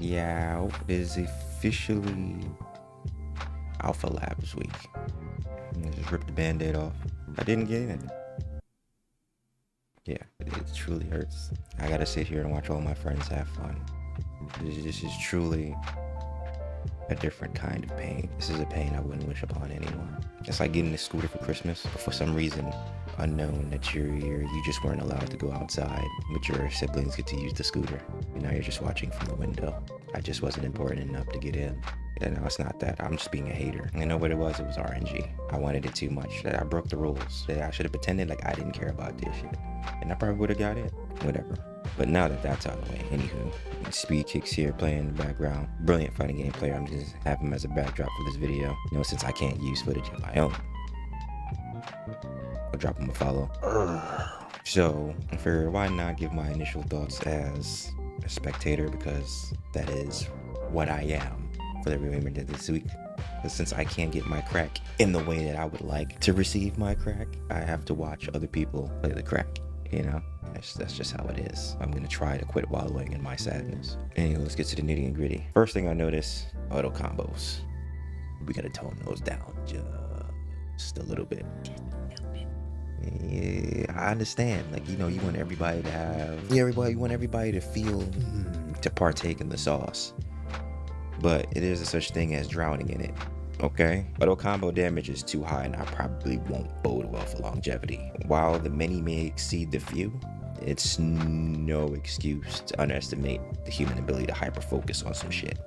Yeah, it is officially Alpha Labs week. I just ripped the band-aid off. I didn't get in. Yeah, it truly hurts. I gotta sit here and watch all my friends have fun. This is truly a different kind of pain. This is a pain I wouldn't wish upon anyone. It's like getting a scooter for Christmas, but for some reason unknown that you just weren't allowed to go outside, but your siblings get to use the scooter. And now you're just watching from the window. I just wasn't important enough to get in. And no, it's not that. I'm just being a hater. You know what it was? It was RNG. I wanted it too much. I broke the rules. I should have pretended like I didn't care about this shit. And I probably would have got in. Whatever. But now that that's out of the way, anywho, Speed Kicks here playing in the background. Brilliant fighting game player. I'm just having him as a backdrop for this video. You know, since I can't use footage of my own, I'll drop him a follow. So I figured, why not give my initial thoughts as a spectator, because that is what I am for the remainder of this week. But since I can't get my crack in the way that I would like to receive my crack, I have to watch other people play the crack, you know? That's just how it is. I'm gonna try to quit wallowing in my sadness. Anyway, let's get to the nitty and gritty. First thing I notice, auto combos. We gotta tone those down just a little bit. Yeah, I understand. Like, you know, you want everybody to have, you want everybody to feel, to partake in the sauce. But it is a such thing as drowning in it. Okay, auto combo damage is too high and I probably won't bode well for longevity. While the many may exceed the few, it's no excuse to underestimate the human ability to hyper focus on some shit.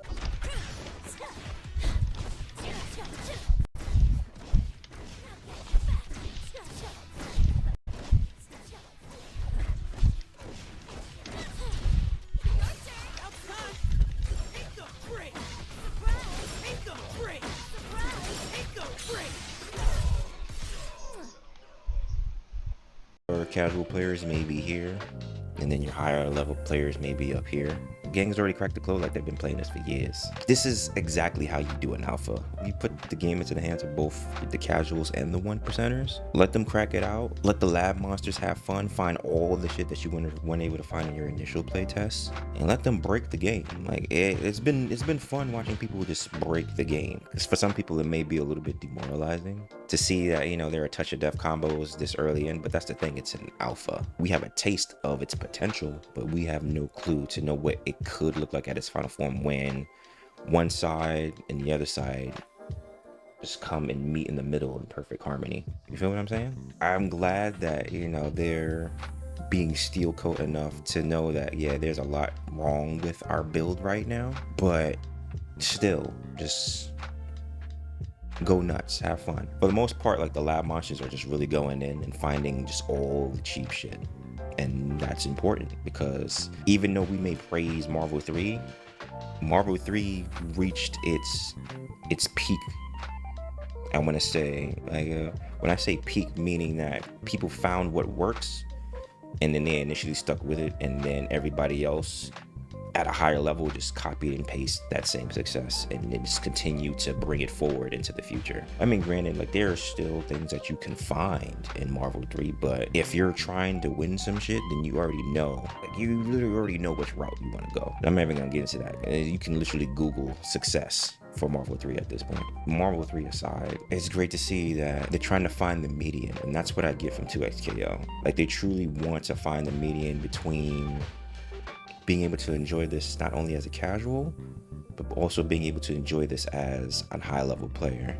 Casual players may be here, and then your higher level players may be up here. Gang's already cracked the code like they've been playing this for years. This is exactly how you do an alpha. You put the game into the hands of both the casuals and the 1%ers. Let them crack it out. Let the lab monsters have fun. Find all the shit that you weren't able to find in your initial playtest, and let them break the game. Like it's been fun watching people just break the game. Because for some people it may be a little bit demoralizing to see that, you know, there are touch of death combos this early in, but that's the thing, it's an alpha. We have a taste of its potential, but we have no clue to know what it could look like at its final form when one side and the other side just come and meet in the middle in perfect harmony. You feel what I'm saying? I'm glad that, you know, they're being steel coat enough to know that, yeah, there's a lot wrong with our build right now, but still, just go nuts, have fun. For the most part, like, the lab monsters are just really going in and finding just all the cheap shit. And that's important because even though we may praise Marvel 3 reached its peak. I want to say, like, when I say peak, meaning that people found what works and then they initially stuck with it, and then everybody else at a higher level just copied and paste that same success and then just continue to bring it forward into the future. I mean, granted, like, there are still things that you can find in Marvel 3, but if you're trying to win some shit, then you already know, like, you literally already know which route you want to go. I'm not even gonna get into that. You can literally Google success for Marvel 3 at this point. Marvel 3 aside, it's great to see that they're trying to find the median, and that's what I get from 2XKO. Like, they truly want to find the median between being able to enjoy this not only as a casual, but also being able to enjoy this as a high level player.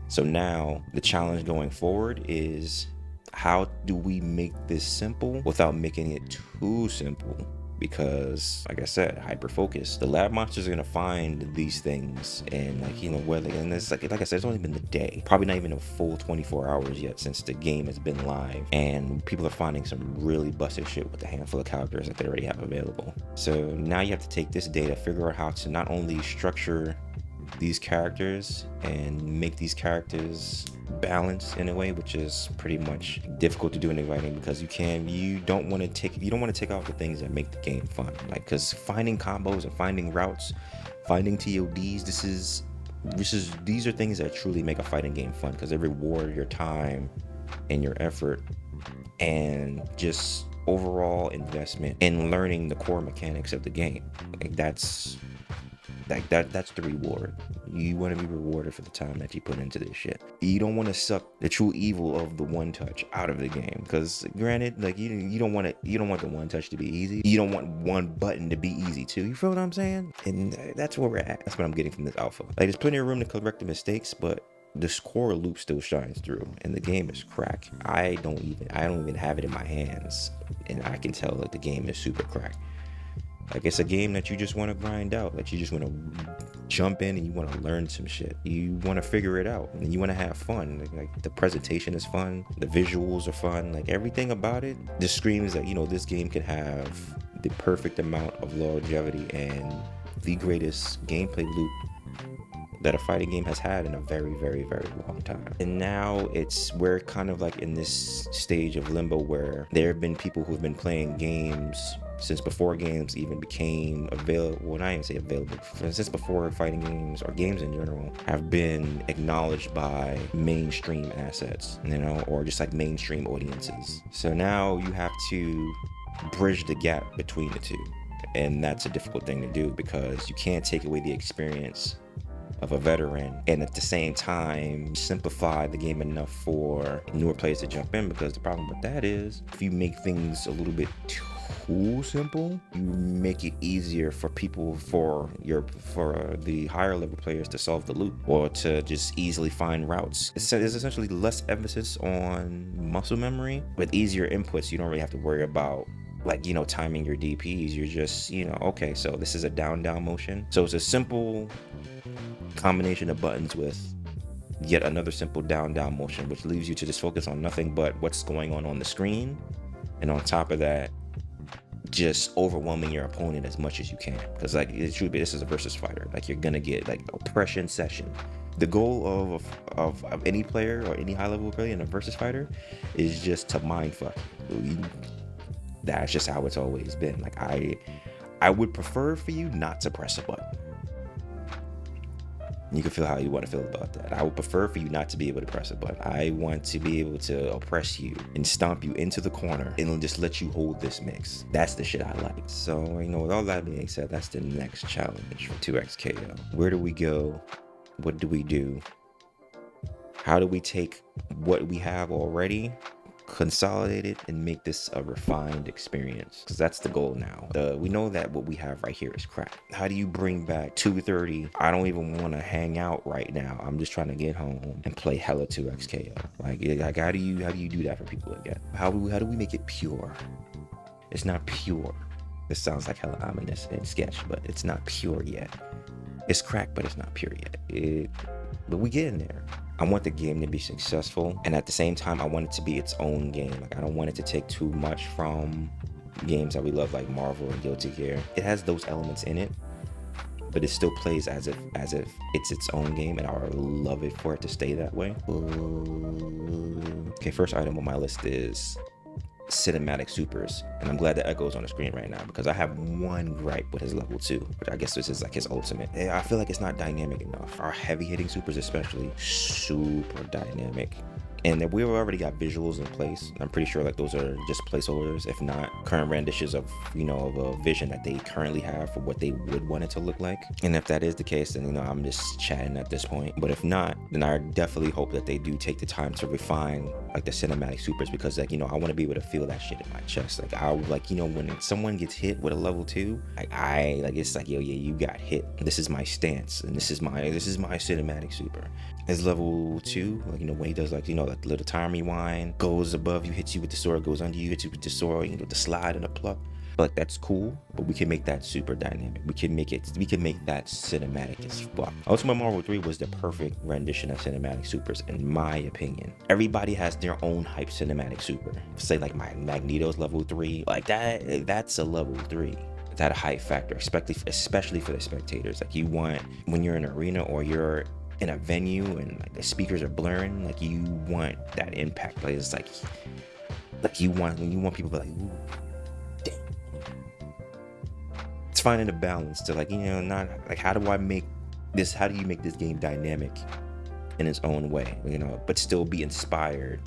So now the challenge going forward is, how do we make this simple without making it too simple? Because, like I said, hyper focus. The lab monsters are gonna find these things, and, like, you know, whether, and it's like I said, it's only been the day, probably not even a full 24 hours yet since the game has been live, and people are finding some really busted shit with the handful of characters that they already have available. So now you have to take this data, figure out how to not only structure these characters and make these characters balanced in a way, which is pretty much difficult to do in the writing, because you don't want to take out the things that make the game fun. Like, because finding combos and finding routes, finding TODs, these are things that truly make a fighting game fun, because they reward your time and your effort and just overall investment in learning the core mechanics of the game. Like, that's Like that's the reward. You want to be rewarded for the time that you put into this shit. You don't want to suck the true evil of the one touch out of the game, because granted, like you don't want the one touch to be easy. You don't want one button to be easy too. You feel what I'm saying? And that's where we're at. That's what I'm getting from this alpha. Like there's plenty of room to correct the mistakes, but the score loop still shines through, and the game is crack. I don't even have it in my hands, and I can tell that the game is super crack. Like it's a game that you just want to grind out. Like you just want to jump in and you want to learn some shit. You want to figure it out and you want to have fun. Like the presentation is fun, the visuals are fun. Like everything about it just screams that, you know, this game can have the perfect amount of longevity and the greatest gameplay loop that a fighting game has had in a very, very, very long time. And now we're kind of like in this stage of limbo where there have been people who have been playing games since before games even became available. Well, not even say available, since before fighting games or games in general have been acknowledged by mainstream assets, you know, or just like mainstream audiences. So now you have to bridge the gap between the two. And that's a difficult thing to do, because you can't take away the experience of a veteran and at the same time simplify the game enough for newer players to jump in, because the problem with that is if you make things a little bit too simple, you make it easier for people, for the higher level players to solve the loop or to just easily find routes. There's essentially less emphasis on muscle memory. With easier inputs, you don't really have to worry about, like, you know, timing your DPs. You're just, you know, okay, so this is a down motion, so it's a simple combination of buttons with yet another simple down motion, which leaves you to just focus on nothing but what's going on the screen, and on top of that, just overwhelming your opponent as much as you can. Because like it should be, this is a versus fighter. Like you're gonna get like oppression session. The goal of any player or any high level player in a versus fighter is just to mind fuck. That's just how it's always been. Like I would prefer for you not to press a button. You can feel how you want to feel about that. I would prefer for you not to be able to press a button. I want to be able to oppress you and stomp you into the corner and just let you hold this mix. That's the shit I like. So, you know, with all that being said, that's the next challenge for 2x KO. Where do we go? What do we do? How do we take what we have already, consolidate it, and make this a refined experience? Because that's the goal now. We know that what we have right here is crap. How do you bring back 2:30? I don't even want to hang out right now. I'm just trying to get home and play hella 2x KO. Like how do you do that for people again? How do we make it pure? It's not pure. This sounds like hella ominous and sketch, but it's not pure yet. It's crack, but it's not pure yet. But we get in there. I want the game to be successful, and at the same time, I want it to be its own game. Like I don't want it to take too much from games that we love, like Marvel and Guilty Gear. It has those elements in it, but it still plays as if it's its own game, and I would love it for it to stay that way. Okay, first item on my list is cinematic supers, and I'm glad that Ekko's on the screen right now, because I have one gripe with his level 2, which I guess this is like his ultimate. I feel like it's not dynamic enough. Our heavy hitting supers especially, super dynamic, and that we've already got visuals in place. I'm pretty sure like those are just placeholders, if not current renditions of, you know, of a vision that they currently have for what they would want it to look like. And if that is the case, then, you know, I'm just chatting at this point. But if not, then I definitely hope that they do take the time to refine like the cinematic supers, because like, you know, I want to be able to feel that shit in my chest. Like I like, you know, when someone gets hit with a level 2, like it's like, yo, yeah, you got hit. This is my stance, and this is my cinematic super. His level 2, like, you know, when he does like, you know, like the little time rewind, goes above you, hits you with the sword, goes under you, hits you with the sword, you know, the slide and the pluck. Like that's cool, but we can make that super dynamic. We can make that cinematic as fuck. Ultimate Marvel 3 was the perfect rendition of cinematic supers, in my opinion. Everybody has their own hype cinematic super. Say like my Magneto's level 3, like that's a level 3. That hype factor, especially for the spectators. Like you want, when you're in an arena or you're in a venue and like the speakers are blaring, like you want that impact. Like it's like you want people to be like, ooh, damn. It's finding a balance to, like, you know, not like how do you make this game dynamic in its own way, you know, but still be inspired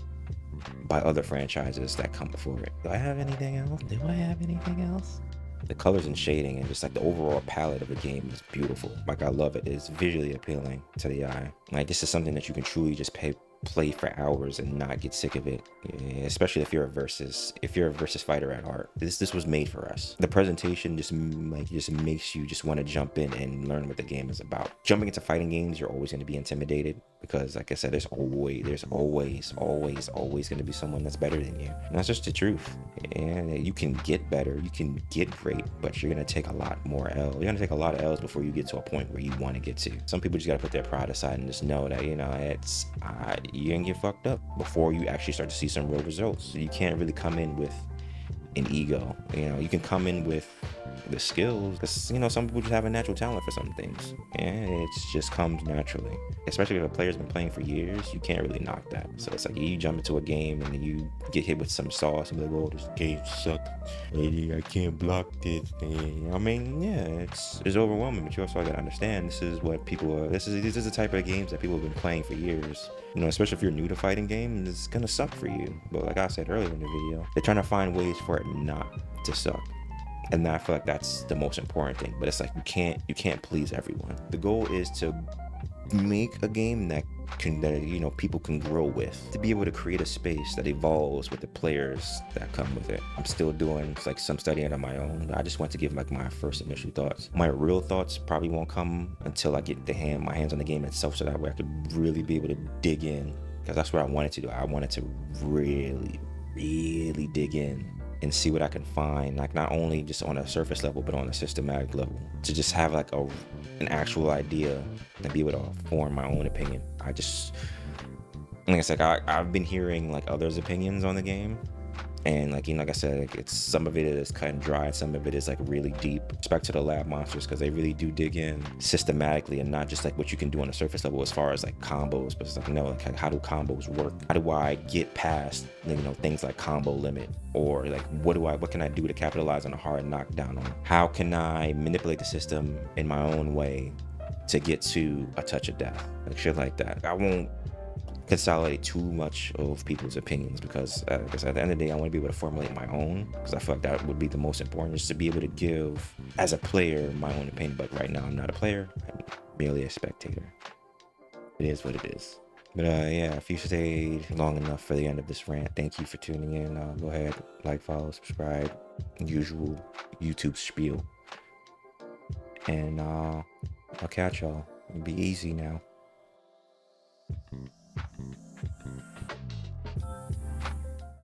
by other franchises that come before it. Do I have anything else? The colors and shading and just like the overall palette of the game is beautiful. Like I love it. It's visually appealing to the eye. Like this is something that you can truly just play for hours and not get sick of it. Yeah, especially if you're a versus fighter at heart. This was made for us. The presentation just makes you just want to jump in and learn what the game is about. Jumping into fighting games, you're always going to be intimidated because, like I said, there's always going to be someone that's better than you. And that's just the truth. And you can get better, you can get great, but you're going to take a lot more L. You're going to take a lot of L's before you get to a point where you want to get to. Some people just got to put their pride aside and just know that, you know, you're going to get fucked up before you actually start to see some real results. So you can't really come in with an ego. You know, you can come in with the skills because, you know, some people just have a natural talent for some things, and it just comes naturally. Especially if a player's been playing for years, you can't really knock that. So it's like you jump into a game and then you get hit with some sauce and be like, oh, this game sucks, I can't block this. I mean, yeah, it's overwhelming, but you also gotta understand this is what people are. This is the type of games that people have been playing for years. You know, especially if you're new to fighting games, it's gonna suck for you. But like I said earlier in the video, they're trying to find ways for it not to suck. And I feel like that's the most important thing. But it's like you can't please everyone. The goal is to make a game that you know, people can grow with, to be able to create a space that evolves with the players that come with it. I'm still doing like some studying on my own. I just want to give like my first initial thoughts. My real thoughts probably won't come until I get my hands on the game itself, so that way I could really be able to dig in, because that's what I wanted to do. I wanted to really dig in and see what I can find, like not only just on a surface level, but on a systematic level, to just have like an actual idea and be able to form my own opinion. Like it's like I've been hearing like others' opinions on the game, and like, you know, like I said, like it's some of it is cut and dry, some of it is like really deep. Respect to the lab monsters, because they really do dig in systematically and not just like what you can do on the surface level as far as like combos, but it's like, no, like how do combos work? How do I get past, you know, things like combo limit, or like what can I do to capitalize on a hard knockdown? On how can I manipulate the system in my own way to get to a touch of death, like shit like that. I won't consolidate too much of people's opinions, because at the end of the day, I want to be able to formulate my own, because I feel like that would be the most important, just to be able to give as a player my own opinion. But right now I'm not a player, I'm merely a spectator. It is what it is. But yeah, if you stayed long enough for the end of this rant, thank you for tuning in. Go ahead, like, follow, subscribe, usual YouTube spiel, and I'll catch y'all. It'll be easy now.